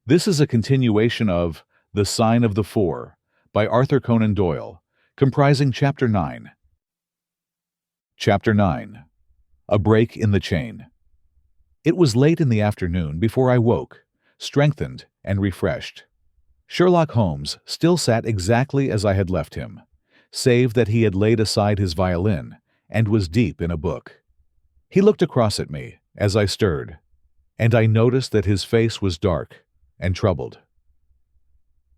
This is a continuation of The Sign of the Four by Arthur Conan Doyle, comprising Chapter 9. Chapter 9. A Break in the Chain. It was late in the afternoon before I woke, strengthened and refreshed. Sherlock Holmes still sat exactly as I had left him, save that he had laid aside his violin and was deep in a book. He looked across at me as I stirred, and I noticed that his face was dark and troubled.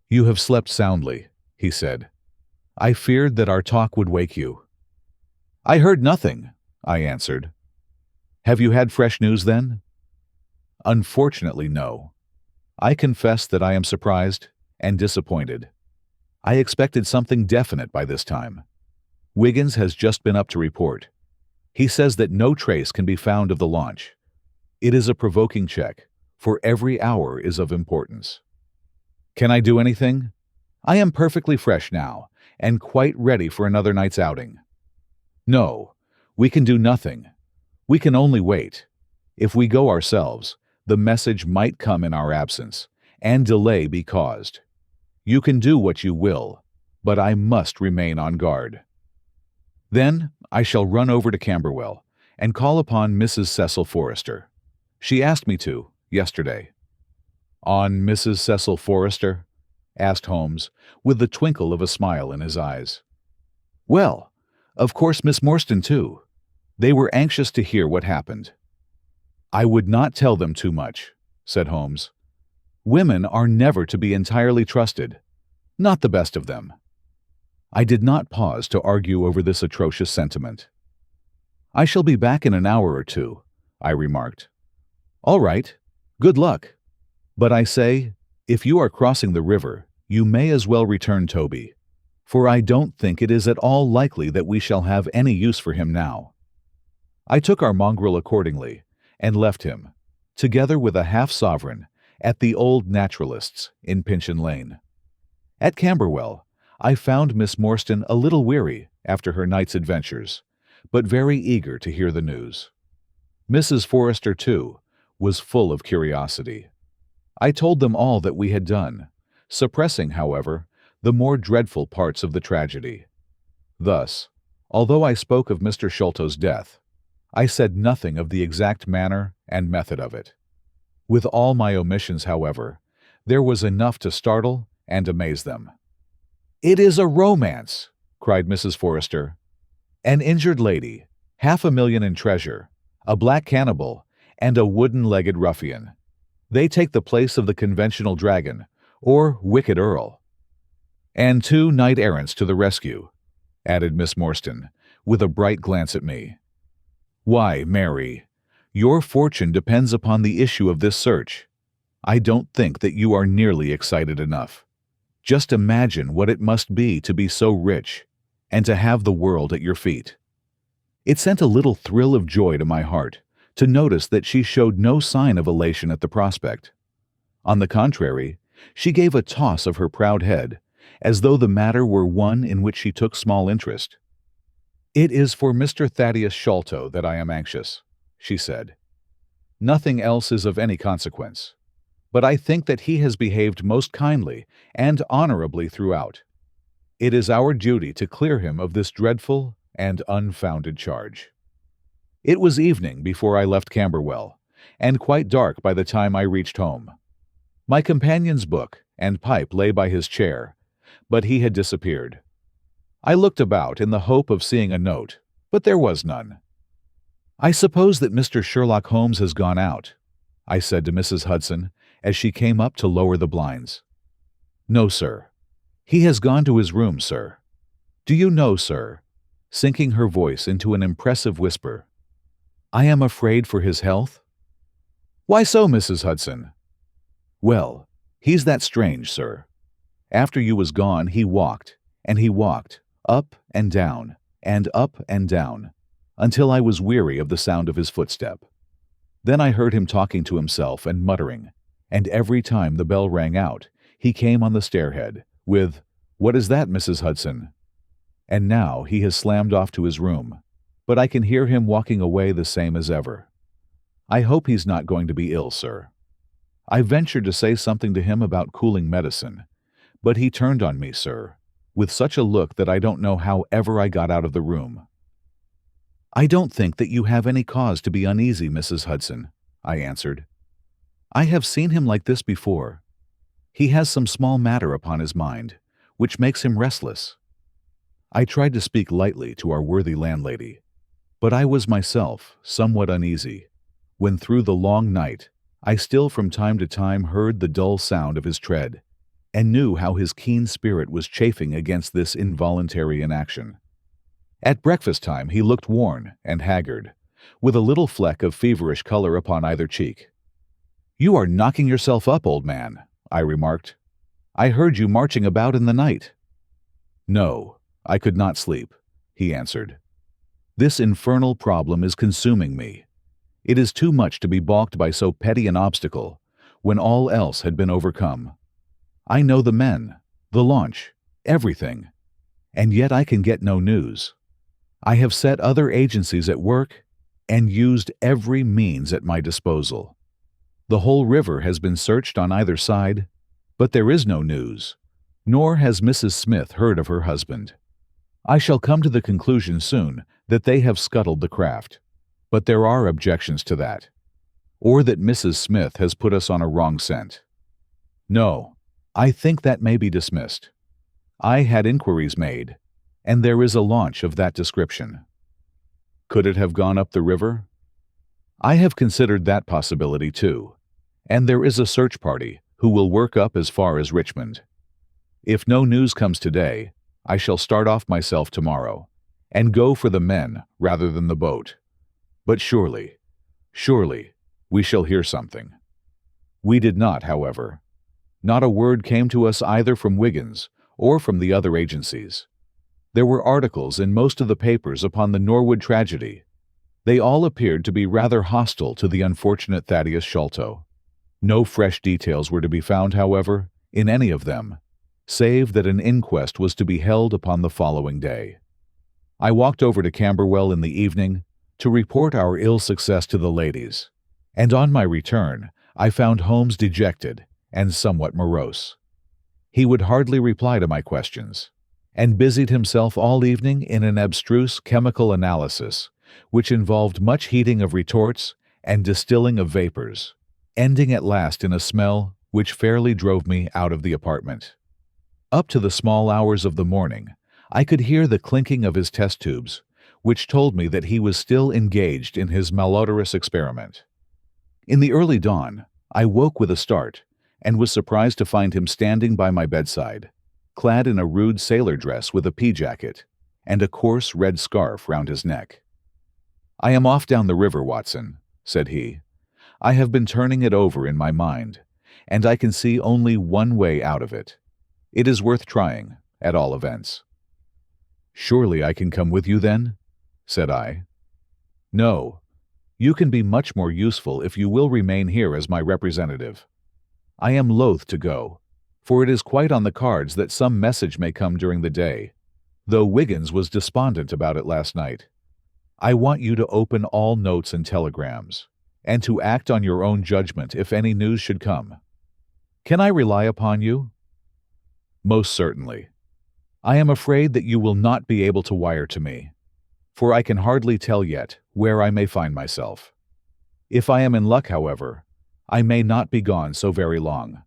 "You have slept soundly," he said. "I feared that our talk would wake you." "I heard nothing," I answered. "Have you had fresh news then?" "Unfortunately, no. I confess that I am surprised and disappointed. I expected something definite by this time. Wiggins has just been up to report. He says that no trace can be found of the launch. It is a provoking check, for every hour is of importance. Can I do anything? I am perfectly fresh now, and quite ready for another night's outing." "No, we can do nothing. We can only wait. If we go ourselves, the message might come in our absence, and delay be caused. You can do what you will, but I must remain on guard." "Then I shall run over to Camberwell and call upon Mrs. Cecil Forrester. She asked me to, yesterday." "On Mrs. Cecil Forrester?" asked Holmes, with the twinkle of a smile in his eyes. "Well, of course Miss Morstan too. They were anxious to hear what happened." "I would not tell them too much," said Holmes. "Women are never to be entirely trusted. Not the best of them." I did not pause to argue over this atrocious sentiment. "I shall be back in an hour or two," I remarked. "All right. Good luck. But I say, if you are crossing the river, you may as well return Toby, for I don't think it is at all likely that we shall have any use for him now." I took our mongrel accordingly, and left him, together with a half-sovereign, at the old naturalist's in Pinchin Lane. At Camberwell, I found Miss Morstan a little weary after her night's adventures, but very eager to hear the news. Mrs. Forrester, too, was full of curiosity. I told them all that we had done, suppressing, however, the more dreadful parts of the tragedy. Thus, although I spoke of Mr. Sholto's death, I said nothing of the exact manner and method of it. With all my omissions, however, there was enough to startle and amaze them. "It is a romance!" cried Mrs. Forrester. "An injured lady, $500,000 in treasure, a black cannibal, and a wooden-legged ruffian. They take the place of the conventional dragon, or wicked earl." "And 2 knight-errants to the rescue," added Miss Morstan, with a bright glance at me. "Why, Mary, your fortune depends upon the issue of this search. I don't think that you are nearly excited enough. Just imagine what it must be to be so rich, and to have the world at your feet." It sent a little thrill of joy to my heart to notice that she showed no sign of elation at the prospect. On the contrary, she gave a toss of her proud head, as though the matter were one in which she took small interest. "It is for Mr. Thaddeus Sholto that I am anxious," she said. "Nothing else is of any consequence, but I think that he has behaved most kindly and honorably throughout. It is our duty to clear him of this dreadful and unfounded charge." It was evening before I left Camberwell, and quite dark by the time I reached home. My companion's book and pipe lay by his chair, but he had disappeared. I looked about in the hope of seeing a note, but there was none. "I suppose that Mr. Sherlock Holmes has gone out," I said to Mrs. Hudson as she came up to lower the blinds. "No, sir. He has gone to his room, sir. Do you know, sir," sinking her voice into an impressive whisper, "I am afraid for his health?" "Why so, Mrs. Hudson?" "Well, he's that strange, sir. After you was gone he walked, up and down, until I was weary of the sound of his footstep. Then I heard him talking to himself and muttering, and every time the bell rang out, he came on the stairhead, with, 'What is that, Mrs. Hudson?' And now he has slammed off to his room, but I can hear him walking away the same as ever. I hope he's not going to be ill, sir." I ventured to say something to him about cooling medicine, but he turned on me, sir, with such a look that I don't know how ever I got out of the room. "I don't think that you have any cause to be uneasy, Mrs. Hudson," I answered. "I have seen him like this before. He has some small matter upon his mind, which makes him restless." I tried to speak lightly to our worthy landlady, but I was myself somewhat uneasy, when through the long night I still from time to time heard the dull sound of his tread, and knew how his keen spirit was chafing against this involuntary inaction. At breakfast time he looked worn and haggard, with a little fleck of feverish color upon either cheek. "You are knocking yourself up, old man," I remarked. "I heard you marching about in the night." "No, I could not sleep," he answered. "This infernal problem is consuming me. It is too much to be balked by so petty an obstacle, when all else had been overcome. I know the men, the launch, everything, and yet I can get no news. I have set other agencies at work and used every means at my disposal. The whole river has been searched on either side, but there is no news, nor has Mrs. Smith heard of her husband. I shall come to the conclusion soon that they have scuttled the craft, but there are objections to that, or that Mrs. Smith has put us on a wrong scent. No, I think that may be dismissed. I had inquiries made, and there is a launch of that description." "Could it have gone up the river?" "I have considered that possibility too, and there is a search party who will work up as far as Richmond. If no news comes today, I shall start off myself tomorrow, and go for the men rather than the boat. But surely, we shall hear something." We did not, however. Not a word came to us either from Wiggins or from the other agencies. There were articles in most of the papers upon the Norwood tragedy. They all appeared to be rather hostile to the unfortunate Thaddeus Sholto. No fresh details were to be found, however, in any of them, save that an inquest was to be held upon the following day. I walked over to Camberwell in the evening to report our ill success to the ladies, and on my return I found Holmes dejected and somewhat morose. He would hardly reply to my questions, and busied himself all evening in an abstruse chemical analysis, which involved much heating of retorts and distilling of vapors, ending at last in a smell which fairly drove me out of the apartment. Up to the small hours of the morning, I could hear the clinking of his test tubes, which told me that he was still engaged in his malodorous experiment. In the early dawn, I woke with a start, and was surprised to find him standing by my bedside, clad in a rude sailor dress with a pea-jacket, and a coarse red scarf round his neck. "I am off down the river, Watson," said he. "I have been turning it over in my mind, and I can see only one way out of it. It is worth trying, at all events." "Surely I can come with you then?" said I. "No. You can be much more useful if you will remain here as my representative. I am loath to go, for it is quite on the cards that some message may come during the day, though Wiggins was despondent about it last night. I want you to open all notes and telegrams, and to act on your own judgment if any news should come. Can I rely upon you?" "Most certainly. I am afraid that you will not be able to wire to me, for I can hardly tell yet where I may find myself. If I am in luck, however, I may not be gone so very long.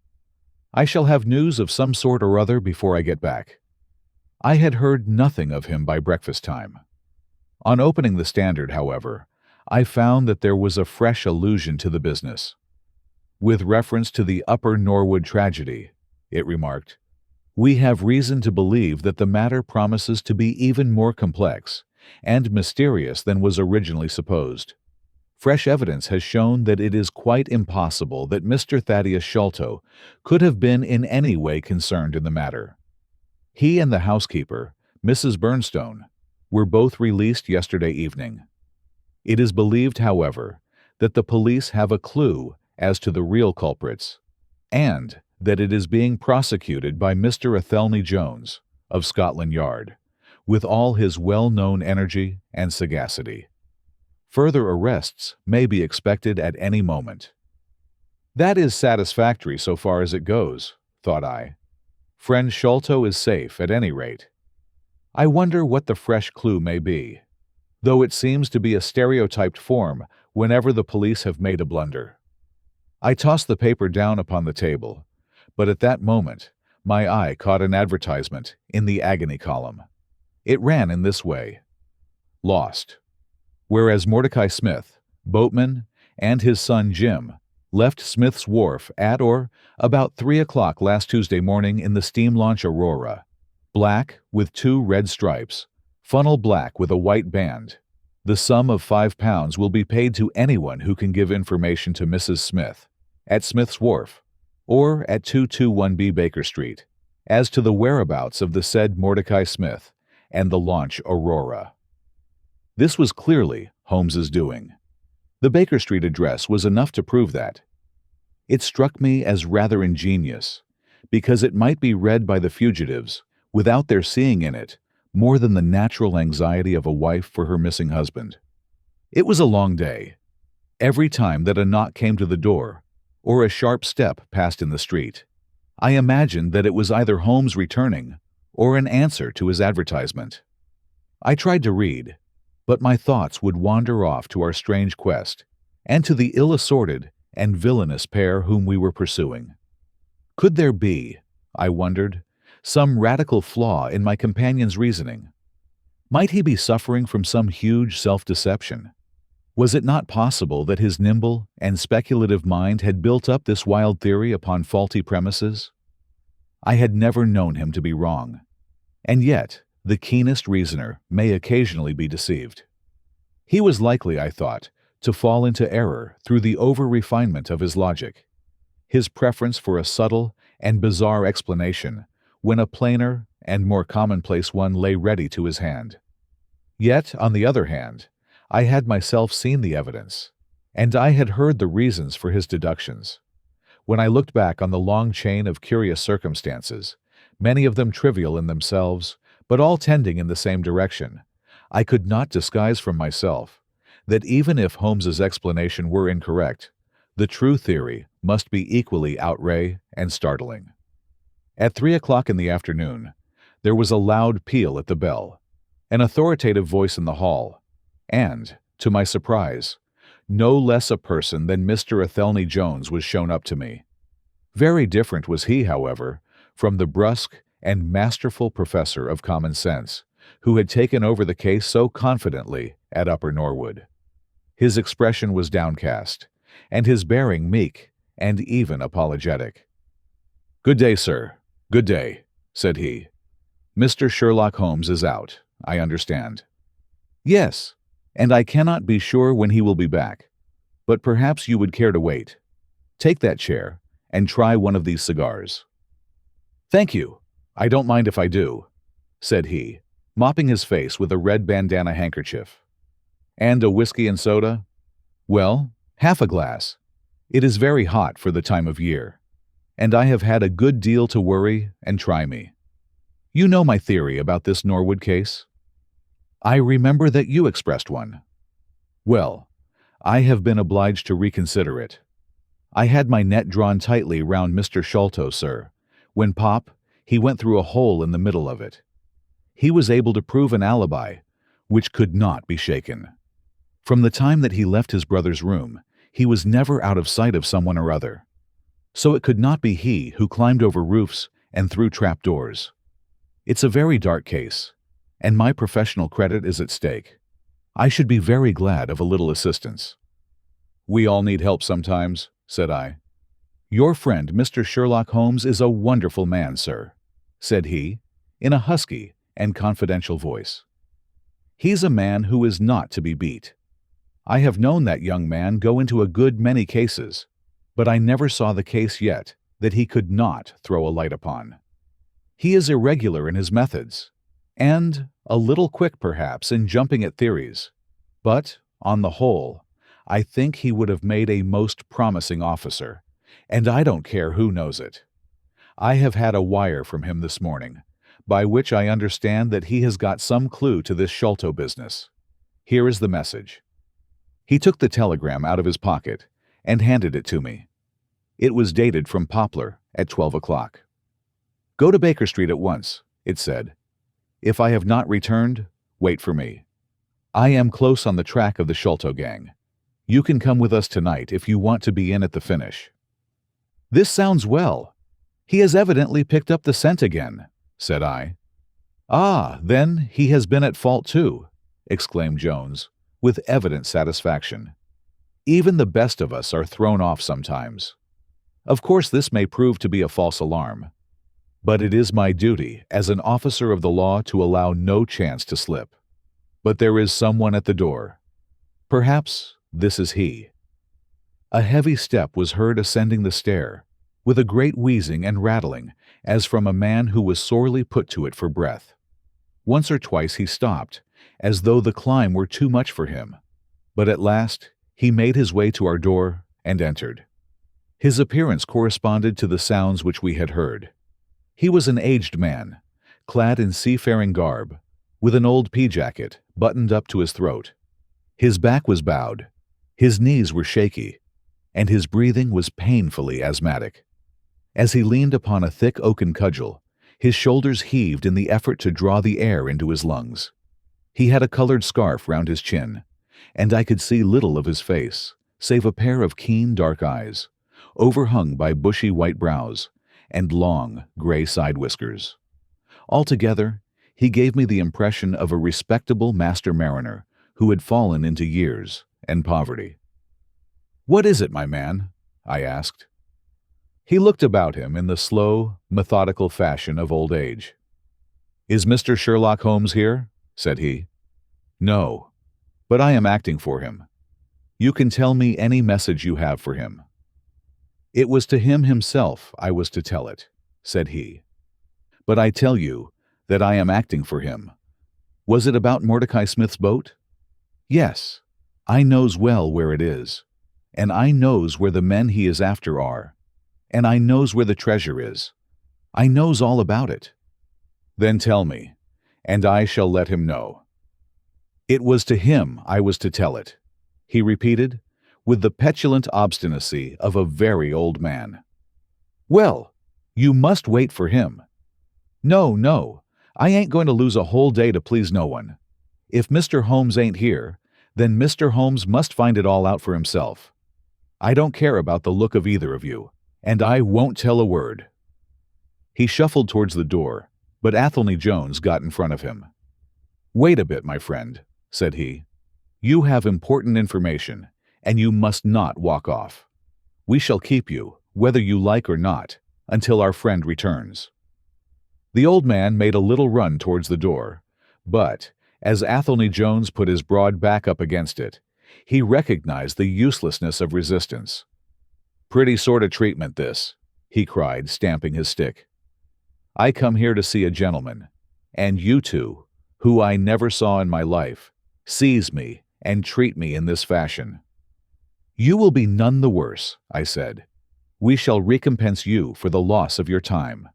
I shall have news of some sort or other before I get back." I had heard nothing of him by breakfast time. On opening the Standard, however, I found that there was a fresh allusion to the business. "With reference to the Upper Norwood tragedy," it remarked, "we have reason to believe that the matter promises to be even more complex and mysterious than was originally supposed. Fresh evidence has shown that it is quite impossible that Mr. Thaddeus Sholto could have been in any way concerned in the matter. He and the housekeeper, Mrs. Burnstone, were both released yesterday evening. It is believed, however, that the police have a clue as to the real culprits, and that it is being prosecuted by Mr. Athelney Jones, of Scotland Yard, with all his well-known energy and sagacity. Further arrests may be expected at any moment." That is satisfactory so far as it goes, thought I. Friend Sholto is safe at any rate. I wonder what the fresh clue may be, though it seems to be a stereotyped form whenever the police have made a blunder. I tossed the paper down upon the table, but at that moment, my eye caught an advertisement in the agony column. It ran in this way: Lost. Whereas Mordecai Smith, boatman, and his son Jim left Smith's Wharf at or about 3 o'clock last Tuesday morning in the steam launch Aurora, black with 2 red stripes, funnel black with a white band. The sum of £5 will be paid to anyone who can give information to Mrs. Smith at Smith's Wharf or at 221B Baker Street as to the whereabouts of the said Mordecai Smith and the launch Aurora. This was clearly Holmes's doing. The Baker Street address was enough to prove that. It struck me as rather ingenious, because it might be read by the fugitives without their seeing in it more than the natural anxiety of a wife for her missing husband. It was a long day. Every time that a knock came to the door, or a sharp step passed in the street, I imagined that it was either Holmes returning or an answer to his advertisement. I tried to read, but my thoughts would wander off to our strange quest, and to the ill-assorted and villainous pair whom we were pursuing. Could there be, I wondered, some radical flaw in my companion's reasoning? Might he be suffering from some huge self-deception? Was it not possible that his nimble and speculative mind had built up this wild theory upon faulty premises? I had never known him to be wrong, and yet the keenest reasoner may occasionally be deceived. He was likely, I thought, to fall into error through the over-refinement of his logic, his preference for a subtle and bizarre explanation when a plainer and more commonplace one lay ready to his hand. Yet, on the other hand, I had myself seen the evidence, and I had heard the reasons for his deductions. When I looked back on the long chain of curious circumstances, many of them trivial in themselves, but all tending in the same direction, I could not disguise from myself that even if Holmes's explanation were incorrect, the true theory must be equally outre and startling. At 3 o'clock in the afternoon, there was a loud peal at the bell, an authoritative voice in the hall, and, to my surprise, no less a person than Mr. Athelney Jones was shown up to me. Very different was he, however, from the brusque and masterful professor of common sense who had taken over the case so confidently at Upper Norwood. His expression was downcast, and his bearing meek and even apologetic. "Good day, sir. Good day," said he. "Mr. Sherlock Holmes is out, I understand." "Yes, and I cannot be sure when he will be back, but perhaps you would care to wait. Take that chair and try one of these cigars." "Thank you. I don't mind if I do," said he, mopping his face with a red bandana handkerchief. "And a whiskey and soda?" "Well, half a glass. It is very hot for the time of year, and I have had a good deal to worry and try me. You know my theory about this Norwood case? I remember that you expressed one. Well, I have been obliged to reconsider it. I had my net drawn tightly round Mr. Sholto, sir, when he went through a hole in the middle of it. He was able to prove an alibi, which could not be shaken. From the time that he left his brother's room, he was never out of sight of someone or other. So it could not be he who climbed over roofs and through trapdoors. It's a very dark case, and my professional credit is at stake. I should be very glad of a little assistance." "We all need help sometimes," said I. "Your friend, Mr. Sherlock Holmes, is a wonderful man, sir," said he, in a husky and confidential voice. "He's a man who is not to be beat. I have known that young man go into a good many cases, but I never saw the case yet that he could not throw a light upon. He is irregular in his methods, and a little quick perhaps in jumping at theories, but, on the whole, I think he would have made a most promising officer, and I don't care who knows it. I have had a wire from him this morning, by which I understand that he has got some clue to this Sholto business. Here is the message." He took the telegram out of his pocket and handed it to me. It was dated from Poplar at 12 o'clock. "Go to Baker Street at once," it said. "If I have not returned, wait for me. I am close on the track of the Sholto gang. You can come with us tonight if you want to be in at the finish." "This sounds well. He has evidently picked up the scent again," said I. "Ah, then he has been at fault too," exclaimed Jones, with evident satisfaction. "Even the best of us are thrown off sometimes. Of course this may prove to be a false alarm, but it is my duty as an officer of the law to allow no chance to slip. But there is someone at the door. Perhaps this is he." A heavy step was heard ascending the stair, with a great wheezing and rattling, as from a man who was sorely put to it for breath. Once or twice he stopped, as though the climb were too much for him, but at last he made his way to our door and entered. His appearance corresponded to the sounds which we had heard. He was an aged man, clad in seafaring garb, with an old pea-jacket buttoned up to his throat. His back was bowed, his knees were shaky, and his breathing was painfully asthmatic. As he leaned upon a thick oaken cudgel, his shoulders heaved in the effort to draw the air into his lungs. He had a colored scarf round his chin, and I could see little of his face, save a pair of keen dark eyes, overhung by bushy white brows and long gray side whiskers. Altogether, he gave me the impression of a respectable master mariner who had fallen into years and poverty. "What is it, my man?" I asked. He looked about him in the slow, methodical fashion of old age. "Is Mr. Sherlock Holmes here?" said he. "No, but I am acting for him. You can tell me any message you have for him." "It was to him himself I was to tell it," said he. "But I tell you that I am acting for him. Was it about Mordecai Smith's boat?" "Yes, I knows well where it is, and I knows where the men he is after are, and I knows where the treasure is. I knows all about it." "Then tell me, and I shall let him know." "It was to him I was to tell it," he repeated, with the petulant obstinacy of a very old man. "Well, you must wait for him." "No, no, I ain't going to lose a whole day to please no one. If Mr. Holmes ain't here, then Mr. Holmes must find it all out for himself. I don't care about the look of either of you, and I won't tell a word." He shuffled towards the door, but Athelney Jones got in front of him. "Wait a bit, my friend," said he. "You have important information, and you must not walk off. We shall keep you, whether you like or not, until our friend returns." The old man made a little run towards the door, but, as Athelney Jones put his broad back up against it, he recognized the uselessness of resistance. "Pretty sort of treatment, this," he cried, stamping his stick. "I come here to see a gentleman, and you two, who I never saw in my life, seize me and treat me in this fashion." "You will be none the worse," I said. "We shall recompense you for the loss of your time.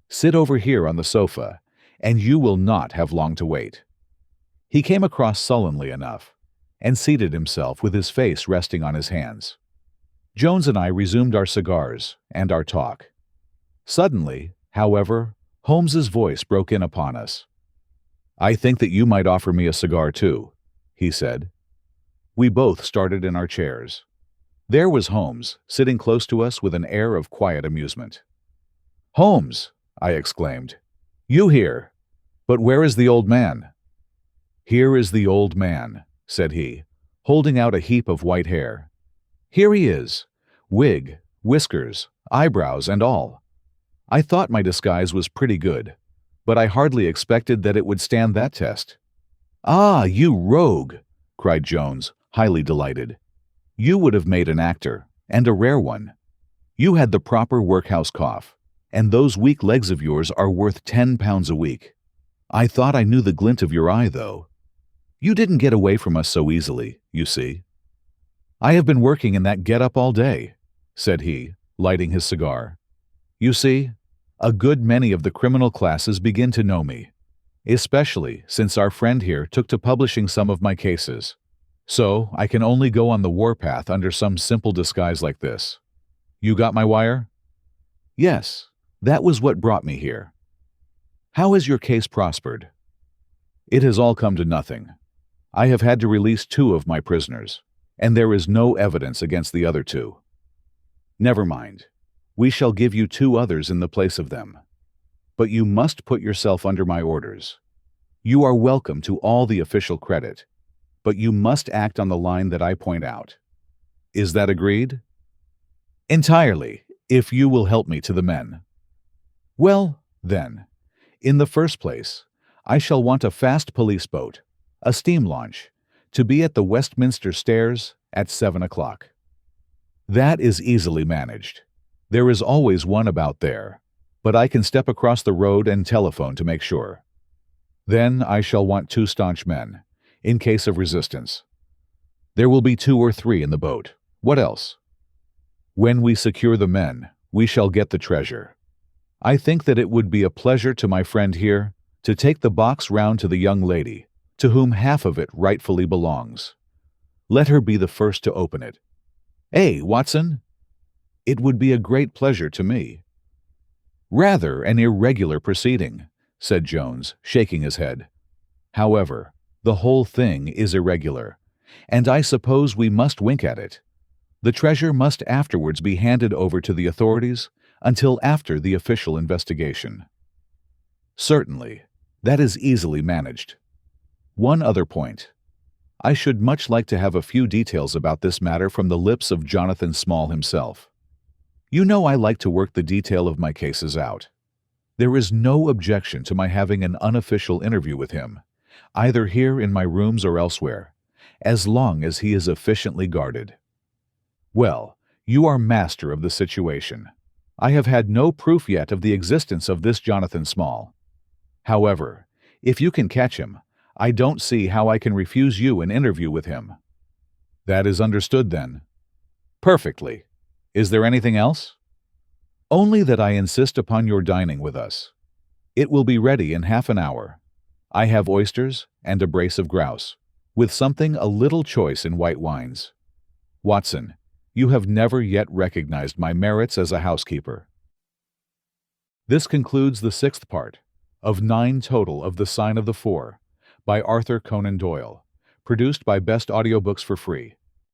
Sit over here on the sofa, and you will not have long to wait." He came across sullenly enough, and seated himself with his face resting on his hands. Jones and I resumed our cigars and our talk. Suddenly, however, Holmes's voice broke in upon us. "I think that you might offer me a cigar too," he said. We both started in our chairs. There was Holmes, sitting close to us with an air of quiet amusement. "Holmes!" I exclaimed. "You here? But where is the old man?" "Here is the old man," said he, holding out a heap of white hair. "Here he is, wig, whiskers, eyebrows, and all. I thought my disguise was pretty good, but I hardly expected that it would stand that test." "Ah, you rogue!" cried Jones, highly delighted. "You would have made an actor, and a rare one. You had the proper workhouse cough, and those weak legs of yours are worth £10 a week. I thought I knew the glint of your eye, though. You didn't get away from us so easily, you see." "I have been working in that get-up all day," said he, lighting his cigar. "You see, a good many of the criminal classes begin to know me, especially since our friend here took to publishing some of my cases. So I can only go on the warpath under some simple disguise like this. You got my wire? Yes, that was what brought me here. How has your case prospered? It has all come to nothing. I have had to release 2 of my prisoners, and there is no evidence against the other 2. Never mind. We shall give you 2 others in the place of them. But you must put yourself under my orders. You are welcome to all the official credit, but you must act on the line that I point out. Is that agreed? Entirely, if you will help me to the men. Well, then, in the first place, I shall want a fast police boat, a steam launch, to be at the Westminster Stairs at 7 o'clock. That is easily managed. There is always one about there, but I can step across the road and telephone to make sure. Then I shall want 2 staunch men, in case of resistance. There will be 2 or 3 in the boat. What else? When we secure the men, we shall get the treasure. I think that it would be a pleasure to my friend here to take the box round to the young lady, to whom half of it rightfully belongs. Let her be the first to open it. Watson? It would be a great pleasure to me. Rather an irregular proceeding, said Jones, shaking his head. However, the whole thing is irregular, and I suppose we must wink at it. The treasure must afterwards be handed over to the authorities until after the official investigation. Certainly, that is easily managed. One other point. I should much like to have a few details about this matter from the lips of Jonathan Small himself. You know I like to work the detail of my cases out. There is no objection to my having an unofficial interview with him, either here in my rooms or elsewhere, as long as he is efficiently guarded. Well, you are master of the situation. I have had no proof yet of the existence of this Jonathan Small. However, if you can catch him, I don't see how I can refuse you an interview with him. That is understood, then. Perfectly. Is there anything else? Only that I insist upon your dining with us. It will be ready in half an hour. I have oysters and a brace of grouse, with something a little choice in white wines. Watson, you have never yet recognized my merits as a housekeeper. This concludes the 6th part of 9 total of The Sign of the Four by Arthur Conan Doyle, produced by Best Audiobooks for free.